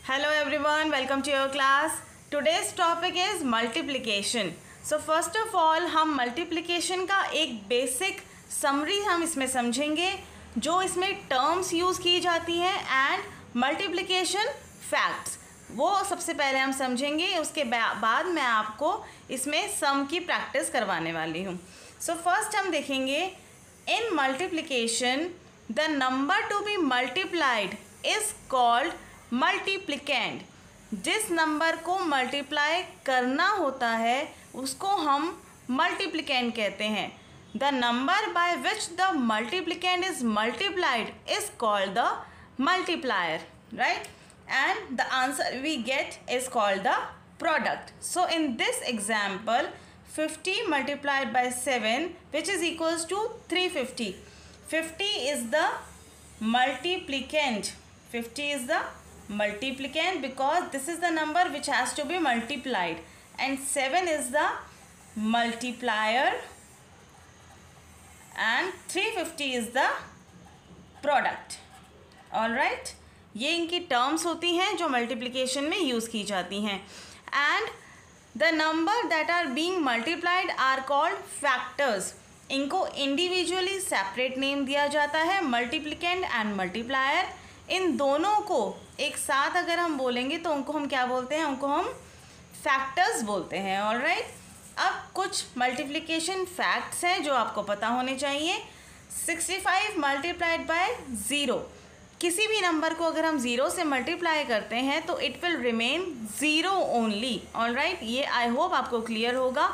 Hello everyone, welcome to your class. Today's topic is multiplication. So first of all हम multiplication का एक basic summary हम इसमें समझेंगे जो इसमें terms यूज़ की जाती हैं and multiplication facts वो सबसे पहले हम समझेंगे। उसके बाद मैं आपको इसमें sum की practice करवाने वाली हूँ। So first हम देखेंगे in multiplication the number to be multiplied is called मल्टीप्लिकेंड। जिस नंबर को मल्टीप्लाई करना होता है उसको हम मल्टीप्लिकेंड कहते हैं। The number by which the multiplicand is multiplied is called the multiplier, right? And the answer we get is called the product. So in this example 50 multiplied by 7 which is equals to 350. 50 is the multiplicand. 50 is the multiplicand because this is the number which has to be multiplied, and 7 is the multiplier and 350 is the product. all right, ये इनकी terms होती हैं जो multiplication में use की जाती हैं। and the number that are being multiplied are called factors. इनको individually separate name दिया जाता है, multiplicand and multiplier। इन दोनों को एक साथ अगर हम बोलेंगे तो उनको हम क्या बोलते हैं? उनको हम फैक्टर्स बोलते हैं। ऑल राइट, अब कुछ मल्टीप्लिकेशन फैक्ट्स हैं जो आपको पता होने चाहिए। 65 मल्टीप्लाइड बाय 0, किसी भी नंबर को अगर हम 0 से मल्टीप्लाई करते हैं तो it will remain 0 only. All right, ये आई होप आपको क्लियर होगा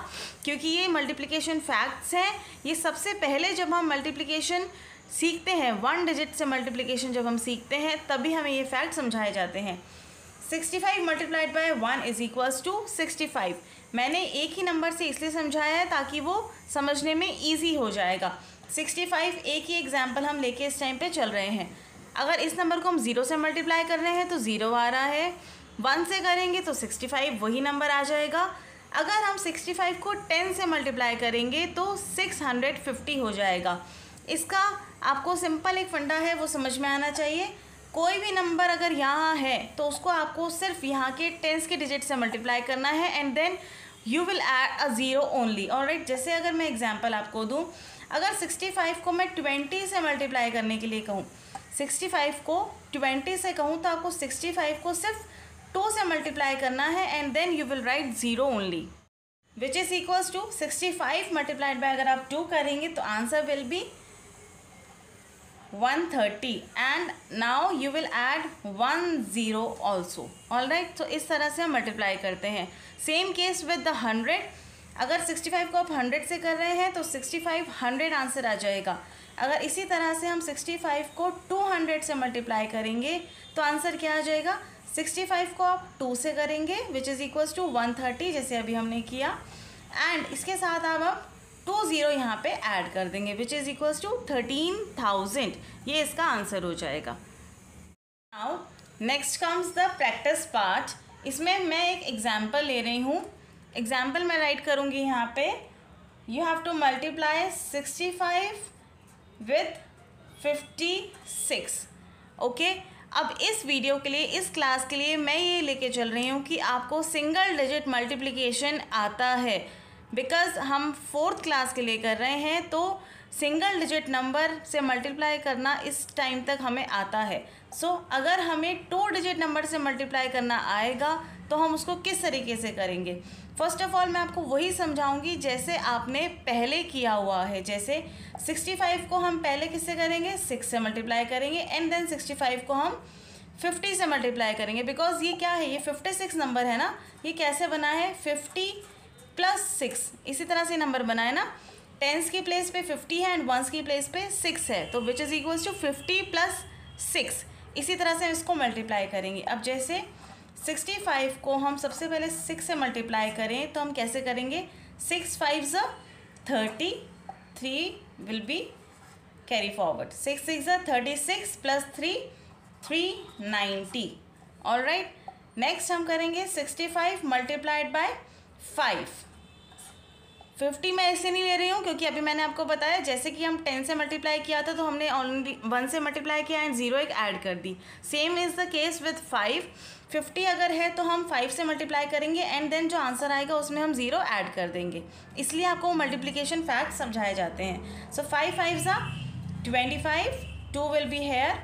क्योंकि ये मल्टीप्लिकेशन फैक्ट्स हैं। ये सबसे पहले जब हम मल्टीप्लिकेशन सीखते हैं, 1 डिजिट से मल्टीप्लिकेशन जब हम सीखते हैं तभी हमें ये फैक्ट समझाए जाते हैं। 65 multiplied by 1 is equals to 65। मैंने एक ही नंबर से इसलिए समझाया है ताकि वो समझने में इजी हो जाएगा। 65 एक ही एग्जाम्पल हम लेके इस टाइम पे चल रहे हैं। अगर इस नंबर को हम 0 से मल्टीप्लाई कर रहे हैं तो 0 आ रहा है, 1 से करेंगे तो 65 वही नंबर आ जाएगा। अगर हम 65 को 10 से मल्टीप्लाई करेंगे तो 650 हो जाएगा। इसका आपको सिंपल एक फंडा है वो समझ में आना चाहिए। कोई भी नंबर अगर यहाँ है तो उसको आपको सिर्फ यहाँ के टेंस के डिजिट से मल्टीप्लाई करना है and then you will add a 0 only. Alright, जैसे अगर मैं एग्जांपल आपको दूँ, अगर 65 को मैं 20 से मल्टीप्लाई करने के लिए कहूँ, 65 को 20 से कहूँ तो आपको 65 को सिर्फ 2 से मल्टीप्लाई करना है and then you will write 0 only which is equals to 65 multiplied by अगर आप 2 करेंगे तो answer will be 130 and now you will add 10 also. all right, तो इस तरह से हम मल्टीप्लाई करते हैं। Same case with the 100। अगर 65 को आप 100 से कर रहे हैं तो 65 100 आंसर आ जाएगा। अगर इसी तरह से हम 65 को 200 से मल्टीप्लाई करेंगे तो आंसर क्या आ जाएगा? 65 को आप 2 से करेंगे विच इज़ इक्वल्स टू 130 जैसे अभी हमने किया, एंड इसके साथ आप 2 0 यहाँ पे ऐड कर देंगे विच इज़ इक्वल्स टू 13,000। ये इसका आंसर हो जाएगा। Now next comes the practice part. इसमें मैं एक एग्जाम्पल ले रही हूँ। एग्जाम्पल मैं राइट करूँगी यहाँ पे, you have to multiply 65 with 56। Okay, अब इस वीडियो के लिए, इस क्लास के लिए मैं ये लेके चल रही हूँ कि आपको सिंगल डिजिट मल्टीप्लिकेशन आता है, बिकॉज़ हम 4th क्लास के लिए कर रहे हैं तो सिंगल डिजिट नंबर से मल्टीप्लाई करना इस टाइम तक हमें आता है। सो अगर हमें 2 डिजिट नंबर से मल्टीप्लाई करना आएगा तो हम उसको किस तरीके से करेंगे? फर्स्ट ऑफ ऑल मैं आपको वही समझाऊंगी जैसे आपने पहले किया हुआ है। जैसे 65 को हम पहले किससे करेंगे? 6 से मल्टीप्लाई करेंगे एंड देन 65 को हम 50 से मल्टीप्लाई करेंगे। बिकॉज ये क्या है? ये 56 नंबर है ना। ये कैसे बना है? 50 + 6, इसी तरह से नंबर बना है ना। टेंस की प्लेस पे 50 है एंड वंस की प्लेस पे 6 है, तो विच इज़ इक्वल्स टू 50 + 6। इसी तरह से इसको मल्टीप्लाई करेंगे। अब जैसे 65 को हम सबसे पहले 6 से मल्टीप्लाई करें तो हम कैसे करेंगे? 6 5 30, 3 will be carry forward, 6 6 36 + 3 390। All right, next हम करेंगे 65 मल्टीप्लाइड बाय 5। 50 मैं ऐसे नहीं ले रही हूँ क्योंकि अभी मैंने आपको बताया जैसे कि हम 10 से मल्टीप्लाई किया था तो हमने ऑलरेडी 1 से मल्टीप्लाई किया एंड 0 एक ऐड कर दी। Same is the case with 5। 50 अगर है तो हम 5 से मल्टीप्लाई करेंगे एंड देन जो आंसर आएगा उसमें हम 0 ऐड कर देंगे, इसलिए आपको मल्टीप्लिकेशन फैक्ट समझाए जाते हैं। सो 5 5 ज़ा 25, 2 विल बी हेयर,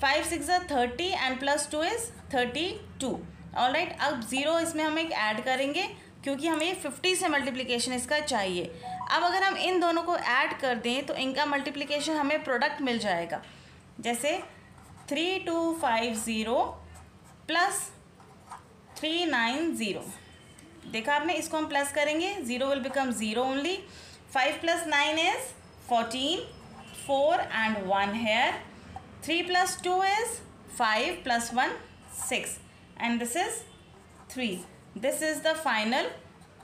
5 6 ज़ा 30 एंड प्लस 2 इज़ 32। ऑलराइट, अब 0 इसमें हम एक ऐड करेंगे क्योंकि हमें 50 से मल्टीप्लिकेशन इसका चाहिए। अब अगर हम इन दोनों को ऐड कर दें तो इनका मल्टीप्लिकेशन हमें प्रोडक्ट मिल जाएगा। जैसे 3250 प्लस 390, देखा आपने, इसको हम प्लस करेंगे, 0 will become 0 only. 5 plus 9 is 14, 4 and 1 here, 3 plus 2 is 5 plus 1 6 and this is 3। This is the final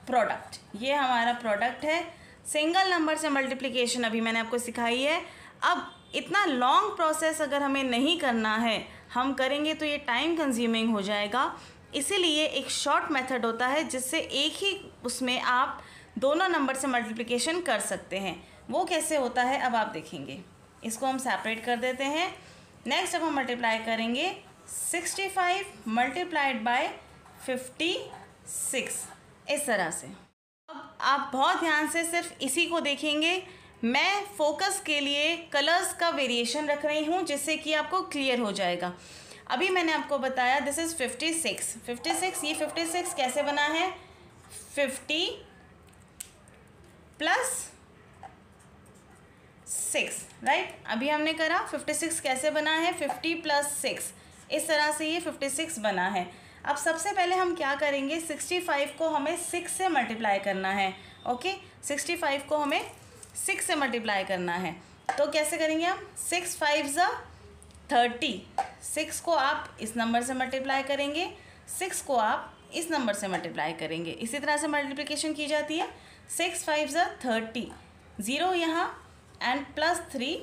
product. ये हमारा प्रोडक्ट है। सिंगल नंबर से मल्टीप्लिकेशन अभी मैंने आपको सिखाई है। अब इतना लॉन्ग प्रोसेस अगर हमें नहीं करना है, हम करेंगे तो ये टाइम कंज्यूमिंग हो जाएगा। इसीलिए एक शॉर्ट मेथड होता है जिससे एक ही उसमें आप दोनों नंबर से मल्टीप्लिकेशन कर सकते हैं। वो कैसे होता है अब आप देखेंगे। इसको हम सेपरेट कर देते हैं। नेक्स्ट अब हम मल्टीप्लाई करेंगे 65 मल्टीप्लाइड बाय 56, इस तरह से। अब आप बहुत ध्यान से सिर्फ इसी को देखेंगे। मैं फोकस के लिए कलर्स का वेरिएशन रख रही हूँ जिससे कि आपको क्लियर हो जाएगा। अभी मैंने आपको बताया दिस इज़ 56। ये 56 कैसे बना है, 50 प्लस 6, राइट। अभी हमने करा 56 कैसे बना है, 50 प्लस 6, इस तरह से ये 56 बना है। अब सबसे पहले हम क्या करेंगे, 65 को हमें 6 से मल्टीप्लाई करना है। ओके, 65 को हमें 6 से मल्टीप्लाई करना है। तो कैसे करेंगे हम, 6 5 ज़ा 30, 6 को आप इस नंबर से मल्टीप्लाई करेंगे, 6 को आप इस नंबर से मल्टीप्लाई करेंगे। इसी तरह से मल्टीप्लिकेशन की जाती है। 6 5 ज़ा 30, 0 यहाँ एंड प्लस 3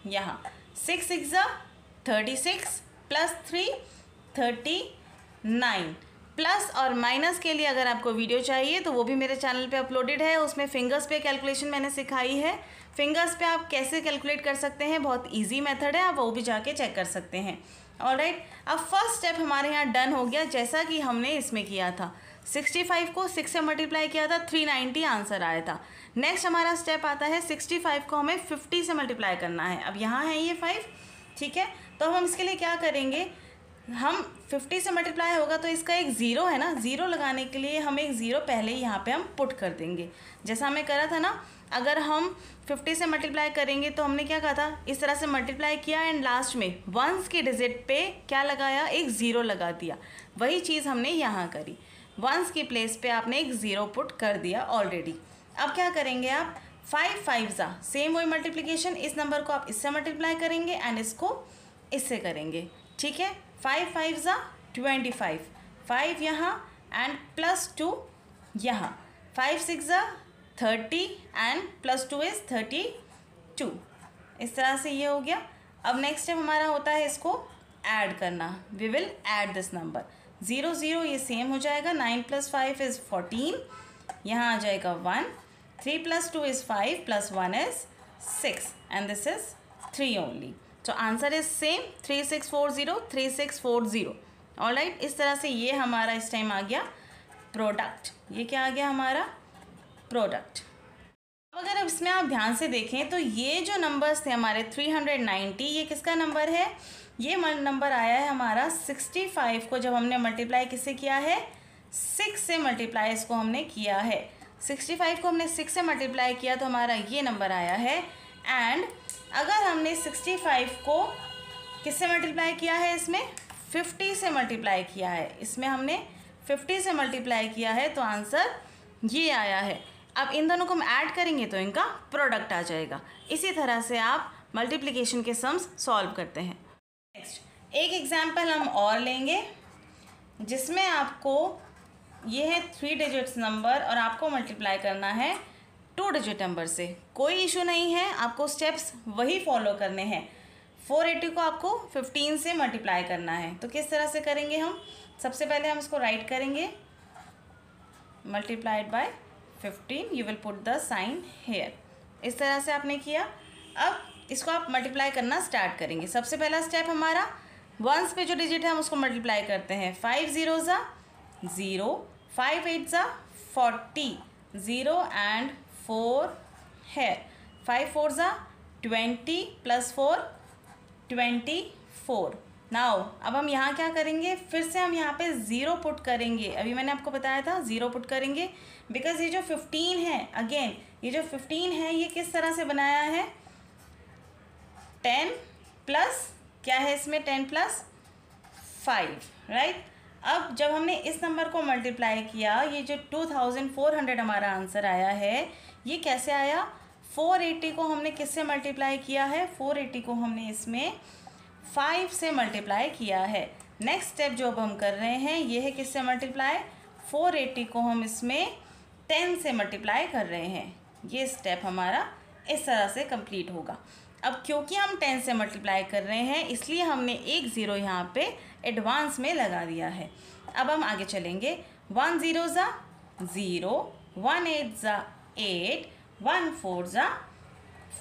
यहाँ, 6 6 ज़ा 36 प्लस 3 39। प्लस और माइनस के लिए अगर आपको वीडियो चाहिए तो वो भी मेरे चैनल पे अपलोडेड है। उसमें फिंगर्स पे कैलकुलेशन मैंने सिखाई है। फिंगर्स पे आप कैसे कैलकुलेट कर सकते हैं, बहुत इजी मेथड है, आप वो भी जाके चेक कर सकते हैं। ऑलराइट, अब फर्स्ट स्टेप हमारे यहाँ डन हो गया जैसा कि हमने इसमें किया था। 65 को 6 से मल्टीप्लाई किया था, 390 आंसर आया था। नेक्स्ट हमारा स्टेप आता है 65 को हमें 50 से मल्टीप्लाई करना है। अब यहाँ है ये 5, ठीक है। तो हम इसके लिए क्या करेंगे, हम 50 से मल्टीप्लाई होगा तो इसका एक ज़ीरो है ना, ज़ीरो लगाने के लिए हम एक ज़ीरो पहले ही यहाँ पे हम पुट कर देंगे। जैसा हमें करा था ना, अगर हम 50 से मल्टीप्लाई करेंगे तो हमने क्या कहा था, इस तरह से मल्टीप्लाई किया एंड लास्ट में वंस की डिजिट पे क्या लगाया, एक ज़ीरो लगा दिया। वही चीज़ हमने यहाँ करी, वंस की प्लेस पे आपने एक ज़ीरो पुट कर दिया ऑलरेडी। अब क्या करेंगे आप, 5 5 ज़ा, सेम वही मल्टीप्लिकेशन, इस नंबर को आप इससे मल्टीप्लाई करेंगे एंड इसको इससे करेंगे, ठीक है। 5 5 ज़ा 25, 5 यहाँ एंड प्लस 2 यहाँ, 5 6 ज़ा 30 एंड प्लस 2 इज़ 32। इस तरह से ये हो गया। अब नेक्स्ट स्टेप हमारा होता है इसको ऐड करना। We will add this number, 0 0 ये सेम हो जाएगा, 9 प्लस 5 इज़ 14, यहाँ आ जाएगा 1, 3 plus 2 is 5 plus 1 is 6 and this is 3 only. तो आंसर इज सेम, 3640 3640। ऑलराइट, इस तरह से ये हमारा इस टाइम आ गया प्रोडक्ट। ये क्या आ गया हमारा प्रोडक्ट। अब अगर इसमें आप ध्यान से देखें तो ये जो नंबर्स थे हमारे 390, ये किसका नंबर है, ये नंबर आया है हमारा 65 को जब हमने मल्टीप्लाई किससे किया है, 6 से मल्टीप्लाई इसको हमने किया है। 65 को हमने 6 से मल्टीप्लाई किया तो हमारा ये नंबर आया है। एंड अगर हमने 65 को किससे मल्टीप्लाई किया है, इसमें 50 से मल्टीप्लाई किया है, इसमें हमने 50 से मल्टीप्लाई किया है तो आंसर ये आया है। अब इन दोनों को हम ऐड करेंगे तो इनका प्रोडक्ट आ जाएगा। इसी तरह से आप मल्टीप्लिकेशन के सम्स सॉल्व करते हैं। नेक्स्ट एक एग्जाम्पल हम और लेंगे जिसमें आपको ये है 3 डिजिट्स नंबर और आपको मल्टीप्लाई करना है 2 डिजिट नंबर से। कोई इशू नहीं है, आपको स्टेप्स वही फॉलो करने हैं। 480 को आपको 15 से मल्टीप्लाई करना है। तो किस तरह से करेंगे हम, सबसे पहले हम इसको राइट करेंगे multiplied by 15, you will put the sign here. इस तरह से आपने किया। अब इसको आप मल्टीप्लाई करना स्टार्ट करेंगे। सबसे पहला स्टेप हमारा वंस पे जो डिजिट है हम उसको मल्टीप्लाई करते हैं। 5 0 ज़ा 0, 5 8 ज़ा 40, 0 and 4 है, 5 4 ज़ा 20 प्लस 4 24। नाउ अब हम यहाँ क्या करेंगे, फिर से हम यहाँ पे ज़ीरो पुट करेंगे। अभी मैंने आपको बताया था ज़ीरो पुट करेंगे, बिकॉज ये जो 15 है, अगेन ये जो 15 है ये किस तरह से बनाया है, 10 प्लस क्या है इसमें, 10 प्लस 5, राइट। अब जब हमने इस नंबर को मल्टीप्लाई किया, ये जो 2400 हमारा आंसर आया है, ये कैसे आया, 480 को हमने किससे मल्टीप्लाई किया है, 480 को हमने इसमें 5 से मल्टीप्लाई किया है। नेक्स्ट स्टेप जो अब हम कर रहे हैं ये है किससे मल्टीप्लाई, 480 को हम इसमें 10 से मल्टीप्लाई कर रहे हैं। ये स्टेप हमारा इस तरह से कंप्लीट होगा। अब क्योंकि हम 10 से मल्टीप्लाई कर रहे हैं इसलिए हमने एक ज़ीरो यहाँ पे एडवांस में लगा दिया है। अब हम आगे चलेंगे। 1 0 ज़ा 0, 1 8 ज़ा 8, 1 4 ज़ा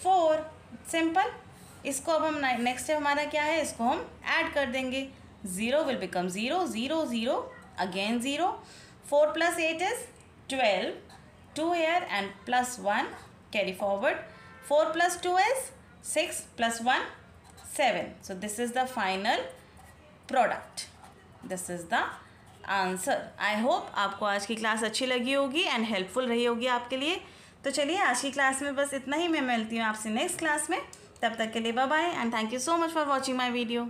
4, सिंपल। इसको अब हम नेक्स्ट स्टेप हमारा क्या है, इसको हम ऐड कर देंगे। 0 will become 0, 0 0 again 0, 4 plus 8 is 12, 2 here and plus 1 carry forward, 4 plus 2 is 6 plus 1 7. So this is the final product. This is the answer. I hope आपको आज की क्लास अच्छी लगी होगी एंड हेल्पफुल रही होगी आपके लिए। तो चलिए आज की क्लास में बस इतना ही। मैं मिलती हूँ आपसे नेक्स्ट क्लास में। तब तक के लिए bye bye and thank you so much for watching my video.